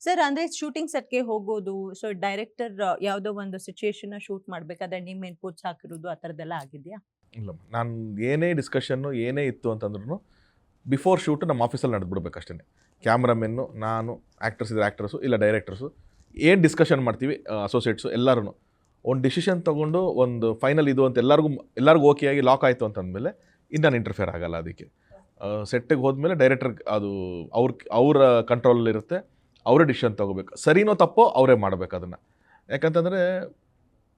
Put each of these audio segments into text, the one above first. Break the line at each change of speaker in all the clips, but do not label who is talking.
Sir ಅಂದ್ರೆ shooting ಸೆಟ್ಗೆ ಹೋಗೋದು, so director ಯಾವುದೋ ಒಂದು ಸಿಚುಯೇಷನ್ ಶೂಟ್ ಮಾಡ್ಬೇಕಾದ್ರೆ ನಿಮ್ಮ ಇನ್ಪುಟ್ಸ್ ಹಾಕಿರೋದು ಆ ಥರದ್ದೆಲ್ಲ ಆಗಿದೆಯಾ?
ಇಲ್ಲ ನಾನು ಏನೇ ಡಿಸ್ಕಷನ್ನು ಏನೇ ಇತ್ತು ಅಂತಂದ್ರೂ ಬಿಫೋರ್ ಶೂಟ್ ನಮ್ಮ ಆಫೀಸಲ್ಲಿ ನಡೆದ್ಬಿಡ್ಬೇಕು ಅಷ್ಟೇ. ಕ್ಯಾಮ್ರಾಮೆನ್ನು, ನಾನು, ಆ್ಯಕ್ಟರ್ಸ್ ಇದ್ರೆ ಆ್ಯಕ್ಟರ್ಸು, ಇಲ್ಲ ಡೈರೆಕ್ಟರ್ಸು ಏನು ಡಿಸ್ಕಷನ್ ಮಾಡ್ತೀವಿ ಅಸೋಸಿಯೇಟ್ಸು ಎಲ್ಲರೂ ಒಂದು ಡಿಸಿಷನ್ ತೊಗೊಂಡು ಒಂದು ಫೈನಲ್ ಇದು ಅಂತ ಎಲ್ಲರಿಗೂ ಓಕೆ ಆಗಿ ಲಾಕ್ ಆಯಿತು ಅಂತಂದಮೇಲೆ ಇನ್ನು ನಾನು ಇಂಟರ್ಫಿಯರ್ ಆಗಲ್ಲ. ಅದಕ್ಕೆ ಸೆಟ್ಟಿಗೆ ಹೋದ್ಮೇಲೆ ಡೈರೆಕ್ಟರ್ ಅದು ಅವರ ಕಂಟ್ರೋಲಲ್ಲಿರುತ್ತೆ, ಅವರೇ ಡಿಸಿಷನ್ ತೊಗೋಬೇಕು. ಸರಿನೋ ತಪ್ಪೋ ಅವರೇ ಮಾಡಬೇಕು ಅದನ್ನು. ಯಾಕಂತಂದರೆ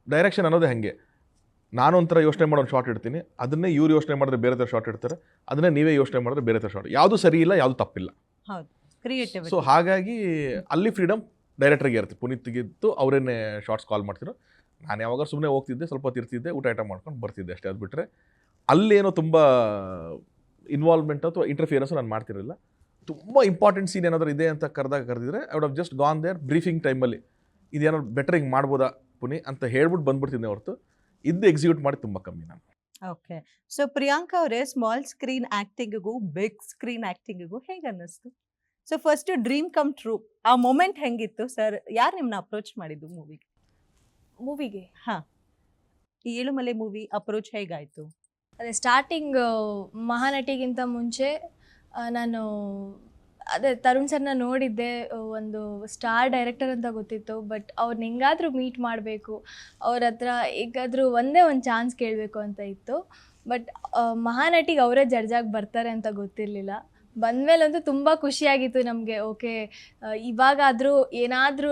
ಡೈರೆಕ್ಷನ್ ಅನ್ನೋದೇ ಹಾಗೆ, ನಾನು ಒಂಥರ ಯೋಚನೆ ಮಾಡೋ ಒಂದು ಶಾರ್ಟ್ ಇಡ್ತೀನಿ, ಅದನ್ನೇ ಇವ್ರು ಯೋಚನೆ ಮಾಡಿದ್ರೆ ಬೇರೆ ಥರ ಶಾರ್ಟ್ ಇಡ್ತಾರೆ, ಅದನ್ನೇ ನೀವೇ ಯೋಚನೆ ಮಾಡಿದ್ರೆ ಬೇರೆ ಥರ ಶಾರ್ಟ್. ಯಾವುದು ಸರಿ ಇಲ್ಲ, ಯಾವುದು ತಪ್ಪಿಲ್ಲ.
ಹೌದು, ಕ್ರಿಯೇಟಿವ್.
ಸೊ ಹಾಗಾಗಿ ಅಲ್ಲಿ ಫ್ರೀಡಮ್ ಡೈರೆಕ್ಟ್ರಿಗೆ ಇರುತ್ತೆ. ಪುನೀತ್ಗಿತ್ತು ಅವರೇನೆ ಶಾರ್ಟ್ಸ್ ಕಾಲ್ ಮಾಡ್ತಿರೋ, ನಾನು ಯಾವಾಗ ಸುಮ್ಮನೆ ಹೋಗ್ತಿದ್ದೆ, ಸ್ವಲ್ಪ ಹೊತ್ತು ಇರ್ತಿದ್ದೆ, ಊಟ ಐಟಮ್ ಮಾಡ್ಕೊಂಡು ಬರ್ತಿದ್ದೆ ಅಷ್ಟೇ. ಅದು ಬಿಟ್ಟರೆ ಅಲ್ಲೇನೋ ತುಂಬ ಇನ್ವಾಲ್ವ್ಮೆಂಟ್ ಅಥವಾ ಇಂಟರ್ಫಿಯರೆನ್ಸು ನಾನು ಮಾಡ್ತಿರಲಿಲ್ಲ. ತುಂಬ ಇಂಪಾರ್ಟೆಂಟ್ ಸೀನ್ ಏನಾದರೂ ಇದೆ ಅಂತ ಕರೆದಿದ್ರೆ I would have just gone there briefing ಟೈಮಲ್ಲಿ, ಇದೇನಾದ್ರು ಬೆಟರ್ ಹಿಂಗೆ ಮಾಡ್ಬೋದಾ ಪುನಿ ಅಂತ ಹೇಳ್ಬಿಟ್ಟು ಬಂದ್ಬಿಡ್ತಿದ್ದೆ ಹೊರತು ಇದು ಎಕ್ಸಿಕ್ಯೂಟ್ ಮಾಡಿ ತುಂಬ ಕಮ್ಮಿ ನಾನು.
ಓಕೆ. ಸೊ ಪ್ರಿಯಾಂಕಾ ಅವರೇ, ಸ್ಮಾಲ್ ಸ್ಕ್ರೀನ್ ಆ್ಯಕ್ಟಿಂಗಿಗೂ ಬಿಗ್ ಸ್ಕ್ರೀನ್ ಆ್ಯಕ್ಟಿಂಗಿಗೂ ಹೇಗೆ ಅನ್ನಿಸ್ತು? So first dream come true, ಆ ಮೊಮೆಂಟ್ ಹೆಂಗಿತ್ತು ಸರ್? ಯಾರು ನಿಮ್ಮನ್ನ ಅಪ್ರೋಚ್ ಮಾಡಿದ್ದು ಮೂವಿಗೆ? ಹಾಂ, ಈ ಏಳುಮಲೆ ಮೂವಿ ಅಪ್ರೋಚ್ ಹೇಗಾಯಿತು?
ಅದೇ ಸ್ಟಾರ್ಟಿಂಗ್ ಮಹಾನಟಿಗಿಂತ ಮುಂಚೆ ನಾನು ಅದೇ ತರುಣ್ ಸರ್ನ ನೋಡಿದ್ದೆ, ಒಂದು ಸ್ಟಾರ್ ಡೈರೆಕ್ಟರ್ ಅಂತ ಗೊತ್ತಿತ್ತು. ಬಟ್ ಅವ್ರನ್ನ ಹೆಂಗಾದರೂ ಮೀಟ್ ಮಾಡಬೇಕು, ಅವ್ರ ಹತ್ರ ಹೇಗಾದರೂ ಒಂದೇ ಒಂದು ಚಾನ್ಸ್ ಕೇಳಬೇಕು ಅಂತ ಇತ್ತು. ಬಟ್ ಮಹಾನಟಿಗೆ ಅವರೇ ಜಡ್ಜಾಗಿ ಬರ್ತಾರೆ ಅಂತ ಗೊತ್ತಿರಲಿಲ್ಲ. ಬಂದಮೇಲಂತೂ ತುಂಬ ಖುಷಿಯಾಗಿತ್ತು ನಮಗೆ. ಓಕೆ, ಇವಾಗಾದರೂ ಏನಾದರೂ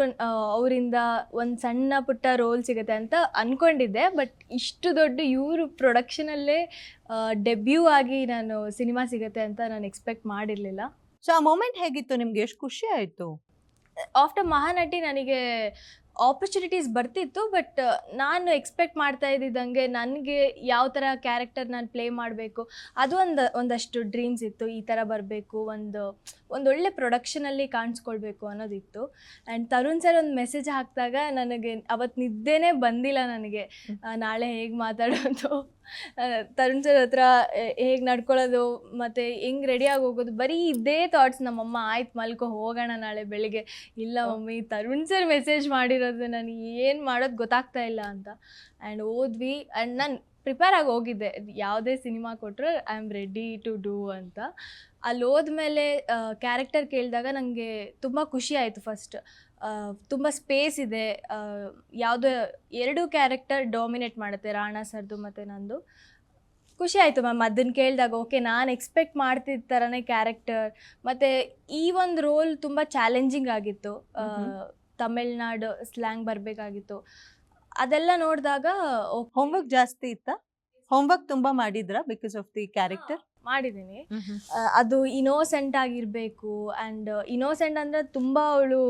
ಅವರಿಂದ ಒಂದು ಸಣ್ಣ ಪುಟ್ಟ ರೋಲ್ ಸಿಗುತ್ತೆ ಅಂತ ಅಂದ್ಕೊಂಡಿದ್ದೆ. ಬಟ್ ಇಷ್ಟು ದೊಡ್ಡ ಇವರು ಪ್ರೊಡಕ್ಷನಲ್ಲೇ ಡೆಬ್ಯೂ ಆಗಿ ನಾನು ಸಿನಿಮಾ ಸಿಗುತ್ತೆ ಅಂತ ನಾನು ಎಕ್ಸ್ಪೆಕ್ಟ್ ಮಾಡಿರಲಿಲ್ಲ.
ಸೊ ಆ ಮೊಮೆಂಟ್ ಹೇಗಿತ್ತು ನಿಮ್ಗೆ? ಎಷ್ಟು ಖುಷಿ ಆಯಿತು?
ಆಫ್ಟರ್ ಮಹಾನಟಿ ನನಗೆ ಆಪರ್ಚುನಿಟೀಸ್ ಬರ್ತಿತ್ತು. ಬಟ್ ನಾನು ಎಕ್ಸ್ಪೆಕ್ಟ್ ಮಾಡ್ತಾ ಇದ್ದಿದ್ದಂಗೆ ನನಗೆ ಯಾವ ಥರ ಕ್ಯಾರೆಕ್ಟರ್ ನಾನು ಪ್ಲೇ ಮಾಡಬೇಕು ಅದು ಒಂದಷ್ಟು ಡ್ರೀಮ್ಸ್ ಇತ್ತು. ಈ ಥರ ಬರಬೇಕು, ಒಂದೊಳ್ಳೆ ಪ್ರೊಡಕ್ಷನಲ್ಲಿ ಕಾಣಿಸ್ಕೊಳ್ಬೇಕು ಅನ್ನೋದಿತ್ತು. ಆ್ಯಂಡ್ ತರುಣ್ ಸರ್ ಒಂದು ಮೆಸೇಜ್ ಹಾಕಿದಾಗ ನನಗೆ ಅವತ್ತು ನಿದ್ದೆನೇ ಬಂದಿಲ್ಲ ನನಗೆ. ನಾಳೆ ಹೇಗೆ ಮಾತಾಡೋದು, ತರುಣ್ ಸರ್ ಹತ್ರ ಹೇಗೆ ನಡ್ಕೊಳ್ಳೋದು, ಮತ್ತು ಹೆಂಗೆ ರೆಡಿಯಾಗಿ ಹೋಗೋದು, ಬರೀ ಇದೇ ಥಾಟ್ಸ್. ನಮ್ಮಮ್ಮ ಆಯ್ತು ಮಲ್ಕೊ ಹೋಗೋಣ ನಾಳೆ ಬೆಳಿಗ್ಗೆ. ಇಲ್ಲ ಮಮ್ಮಿ, ತರುಣ್ ಸರ್ ಮೆಸೇಜ್ ಮಾಡಿರೋದು, ನಾನು ಏನು ಮಾಡೋದು ಗೊತ್ತಾಗ್ತಾ ಇಲ್ಲ ಅಂತ. ಆ್ಯಂಡ್ ಹೋದ್ವಿ. ಆ್ಯಂಡ್ ನಾನು ಪ್ರಿಪೇರ್ ಆಗಿ ಹೋಗಿದ್ದೆ, ಯಾವುದೇ ಸಿನಿಮಾ ಕೊಟ್ಟರು I am ready to do ಅಂತ. ಅಲ್ಲಿ ಹೋದ್ಮೇಲೆ ಕ್ಯಾರೆಕ್ಟರ್ ಕೇಳಿದಾಗ ನನಗೆ ತುಂಬ ಖುಷಿ ಆಯಿತು. ಫಸ್ಟ್ ತುಂಬ ಸ್ಪೇಸ್ ಇದೆ, ಯಾವುದೋ 2 ಕ್ಯಾರೆಕ್ಟರ್ ಡಾಮಿನೇಟ್ ಮಾಡುತ್ತೆ, ರಾಣಾ ಸರ್ದು ಮತ್ತು ನಂದು. ಖುಷಿ ಆಯಿತು ಮ್ಯಾಮ್ ಅದನ್ನು ಕೇಳಿದಾಗ. ಓಕೆ, ನಾನು ಎಕ್ಸ್ಪೆಕ್ಟ್ ಮಾಡ್ತಿದ್ದ ಥರನೇ ಕ್ಯಾರೆಕ್ಟರ್. ಮತ್ತು ಈ ಒಂದು ರೋಲ್ ತುಂಬ ಚಾಲೆಂಜಿಂಗ್ ಆಗಿತ್ತು. ತಮಿಳ್ನಾಡು ಸ್ಲ್ಯಾಂಗ್ ಬರಬೇಕಾಗಿತ್ತು. ಅದೆಲ್ಲ ನೋಡಿದಾಗ
ಹೋಮ್ವರ್ಕ್ ಜಾಸ್ತಿ ಇತ್ತಾ? ಹೋಮ್ವರ್ಕ್ ತುಂಬ ಮಾಡಿದ್ರಾ ಬಿಕಾಸ್ ಆಫ್ ದಿ ಕ್ಯಾರೆಕ್ಟರ್?
ಮಾಡಿದ್ದೀನಿ. ಅದು ಇನೋಸೆಂಟ್ ಆಗಿರಬೇಕು. ಆ್ಯಂಡ್ ಇನೋಸೆಂಟ್ ಅಂದರೆ ತುಂಬ ಅವಳು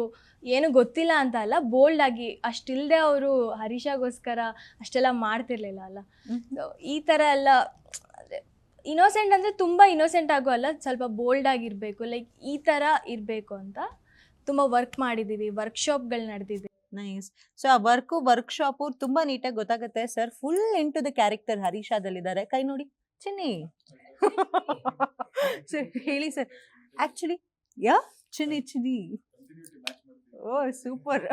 ಏನು ಗೊತ್ತಿಲ್ಲ ಅಂತ ಅಲ್ಲ, ಬೋಲ್ಡ್ ಆಗಿ ಅಷ್ಟಿಲ್ಲದೆ ಅವರು ಹರೀಶಾಗೋಸ್ಕರ ಅಷ್ಟೆಲ್ಲ ಮಾಡ್ತಿರ್ಲಿಲ್ಲ ಅಲ್ಲ. ಈ ಥರ ಎಲ್ಲ ಇನೋಸೆಂಟ್ ಅಂದರೆ ತುಂಬ ಇನೋಸೆಂಟ್ ಆಗೋ ಅಲ್ಲ, ಸ್ವಲ್ಪ ಬೋಲ್ಡ್ ಆಗಿರಬೇಕು, ಲೈಕ್ ಈ ಥರ ಇರಬೇಕು ಅಂತ ತುಂಬ ವರ್ಕ್ ಮಾಡಿದ್ದೀವಿ. ವರ್ಕ್ಶಾಪ್ಗಳು ನಡೆದಿದೆ.
ನೈಸ್. ಸೊ ಆ ವರ್ಕ್ಶಾಪು ತುಂಬ ನೀಟಾಗಿ ಗೊತ್ತಾಗುತ್ತೆ sir. Full into the character ಹರೀಶಾದಲ್ಲಿದ್ದಾರೆ. ಕೈ ನೋಡಿ ಚಿನ್ನಿ. ಸರ್ ಹೇಳಿ ಸರ್. ಆ್ಯಕ್ಚುಲಿ ಚಿನ್ನಿ. ಓ ಸೂಪರ್.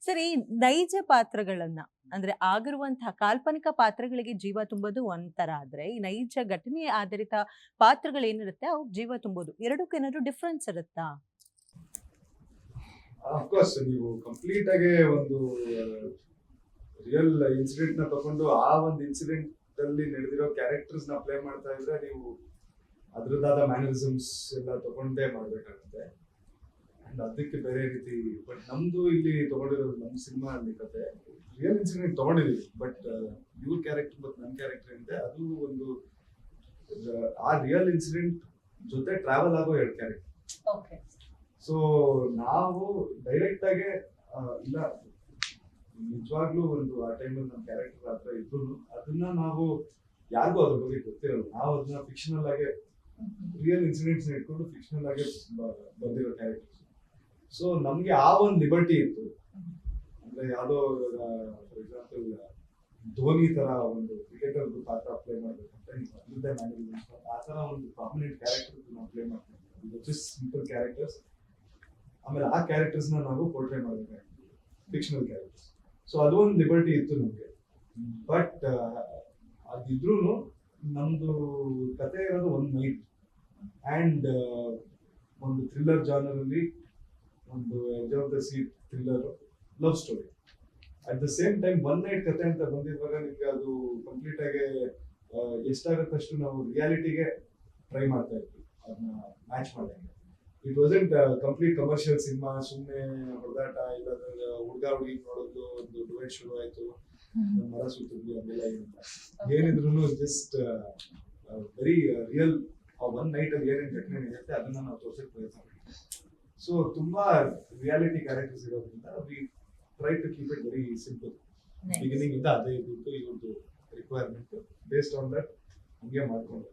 ಸರ್, ಈ ನೈಜ ಪಾತ್ರಗಳನ್ನ ಅಂದ್ರೆ ಆಗಿರುವಂತಹ ಕಾಲ್ಪನಿಕ ಪಾತ್ರಗಳಿಗೆ ಜೀವ ತುಂಬೋದು ಒಂಥರ ಆದ್ರೆ, ಈ ನೈಜ ಘಟನೆ ಆಧಾರಿತ ಪಾತ್ರಗಳೇನಿರುತ್ತೆ ಅವು ಜೀವ ತುಂಬೋದು, ಎರಡಕ್ಕೂ ಏನಾದ್ರು ಡಿಫ್ರೆನ್ಸ್ ಇರುತ್ತಾ?
ಅಫ್ಕೋರ್ಸ್, ನೀವು ಕಂಪ್ಲೀಟ್ ಆಗಿ ಒಂದು ರಿಯಲ್ ಇನ್ಸಿಡೆಂಟ್ ನ ತಗೊಂಡು ಆ ಒಂದು ಇನ್ಸಿಡೆಂಟ್ ಅಲ್ಲಿ ನಡೆದಿರೋ ಕ್ಯಾರೆಕ್ಟರ್ಸ್ ನ ಪ್ಲೇ ಮಾಡ್ತಾ ಇದ್ರೆ ನೀವು ಅದ್ರದ್ದಾದ ಮ್ಯಾನರಿಸಮ್ಸ್ ಎಲ್ಲ ತಗೊಂಡೇ ಮಾಡ್ಬೇಕಾಗುತ್ತೆ. ಅಂಡ್ ಅದಕ್ಕೆ ಬೇರೆ ರೀತಿ. ಬಟ್ ನಮ್ದು ಇಲ್ಲಿ ತಗೊಂಡಿರೋದು ನಮ್ಮ ಸಿನಿಮಾ ಅಲ್ಲಿ ಕತೆ ರಿಯಲ್ ಇನ್ಸಿಡೆಂಟ್ ತಗೊಂಡಿದೀವಿ. ಬಟ್ ಇವ್ರ ಕ್ಯಾರೆಕ್ಟರ್ ಮತ್ತು ನನ್ನ ಕ್ಯಾರೆಕ್ಟರ್ ಏನಿದೆ ಅದು ಒಂದು ಆ ರಿಯಲ್ ಇನ್ಸಿಡೆಂಟ್ ಜೊತೆ ಟ್ರಾವೆಲ್ ಆಗೋ 2 ಕ್ಯಾರೆಕ್ಟರ್. ಸೊ ನಾವು ಡೈರೆಕ್ಟ್ ಆಗಿ ಇಲ್ಲ, ನಿಜವಾಗ್ಲೂ ಒಂದು ಆ ಟೈಮಲ್ಲಿ ನಮ್ಮ ಕ್ಯಾರೆಕ್ಟರ್ ಹತ್ರ ಇದ್ರು ಅದನ್ನ ನಾವು ಯಾರಿಗೂ ಅದ್ರ ಬಗ್ಗೆ ಗೊತ್ತಿರಲ್ಲ. ನಾವು ಅದನ್ನ ಫಿಕ್ಷನಲ್ ಆಗಿ ರಿಯಲ್ ಇನ್ಸಿಡೆಂಟ್ಸ್ ಇಟ್ಕೊಂಡು ಫಿಕ್ಷನಲ್ ಆಗಿ ಬಂದಿರೋ ಕ್ಯಾರೆಕ್ಟರ್ಸ್. ಸೊ ನಮ್ಗೆ ಆ ಒಂದು ಲಿಬರ್ಟಿ ಇತ್ತು. ಅಂದ್ರೆ ಯಾವುದೋ ಫಾರ್ ಎಕ್ಸಾಂಪಲ್ ಧೋನಿ ತರ ಒಂದು ಕ್ರಿಕೆಟರ್ ಪಾತ್ರ ಪ್ಲೇ ಮಾಡ್ಬೇಕಂತ ಅದ್ರದ್ದೇ ಮ್ಯಾನೇಜ್ಮೆಂಟ್ ಆ ತರ ಒಂದು ಪ್ರಾಮಿನೆಂಟ್ ಕ್ಯಾರೆಕ್ಟರ್ ನಾವು ಪ್ಲೇ ಮಾಡ್ತೀವಿ. ಸಿಂಪಲ್ ಕ್ಯಾರೆಕ್ಟರ್ಸ್ ಆಮೇಲೆ ಆ ಕ್ಯಾರೆಕ್ಟರ್ಸ್ ನಾವು ಪೋರ್ಟ್ರೇ ಮಾಡಬೇಕಾಗಿತ್ತು, ಫಿಕ್ಷನಲ್ ಕ್ಯಾರೆಕ್ಟರ್ಸ್. ಸೊ ಅದು ಒಂದು ಲಿಬರ್ಟಿ ಇತ್ತು ನಮಗೆ. ಬಟ್ ಅದಿದ್ರೂ ನಮ್ದು ಕತೆ ಇರೋದು ಒಂದು ನೈಟ್ ಅಂಡ್ ಒಂದು ಥ್ರಿಲ್ಲರ್ ಜಾನರ್ ಅಲ್ಲಿ ಒಂದು edge of the seat thriller love story. At the same time one night ಕತೆ ಅಂತ ಬಂದಿರುವಾಗ ನಿಮ್ಗೆ ಅದು ಕಂಪ್ಲೀಟ್ ಆಗಿ ಎಷ್ಟಾಗತ್ತಷ್ಟು ನಾವು ರಿಯಾಲಿಟಿಗೆ ಟ್ರೈ ಮಾಡ್ತಾ ಇದ್ವಿ ಅದನ್ನ ಮ್ಯಾಚ್ ಮಾಡಂಗೆ. It wasn't complete commercial cinema, ಸುಮ್ಮನೆ ಹೊಡೆದಾಟ ಇಲ್ಲಾಂದ್ರೆ ಹುಡುಗ ಹುಡುಗಿ ನೋಡೋದು ಒಂದು ಡುವೆಟ್ ಶುರು ಆಯ್ತು, ಮರ ಸುತ್ತಿದ್ವಿ ಅದೆಲ್ಲ ಏನಿದ್ರು just very real. One night ಅಲ್ಲಿ ಏನೇನು ಘಟನೆ ನಡೆಯುತ್ತೆ ಅದನ್ನ ನಾವು ತೋರ್ಸಕ್ಕೆ ಪ್ರಯತ್ನ ಮಾಡ್ತೀವಿ. ಸೊ ತುಂಬಾ ರಿಯಾಲಿಟಿ ಕ್ಯಾರೆಕ್ಟರ್ಸ್ ಇರೋದ್ರಿಂದ we try to keep it very simple. Beginning ಇಂದ ಅದೇ ಇದ್ದು ಇವ್ರದ್ದು ರಿಕ್ವೈರ್ಮೆಂಟ್ ಬೇಸ್ಡ್ ಆನ್ ದಟ್ ಹಂಗೆ ಮಾಡ್ಕೊಂಡು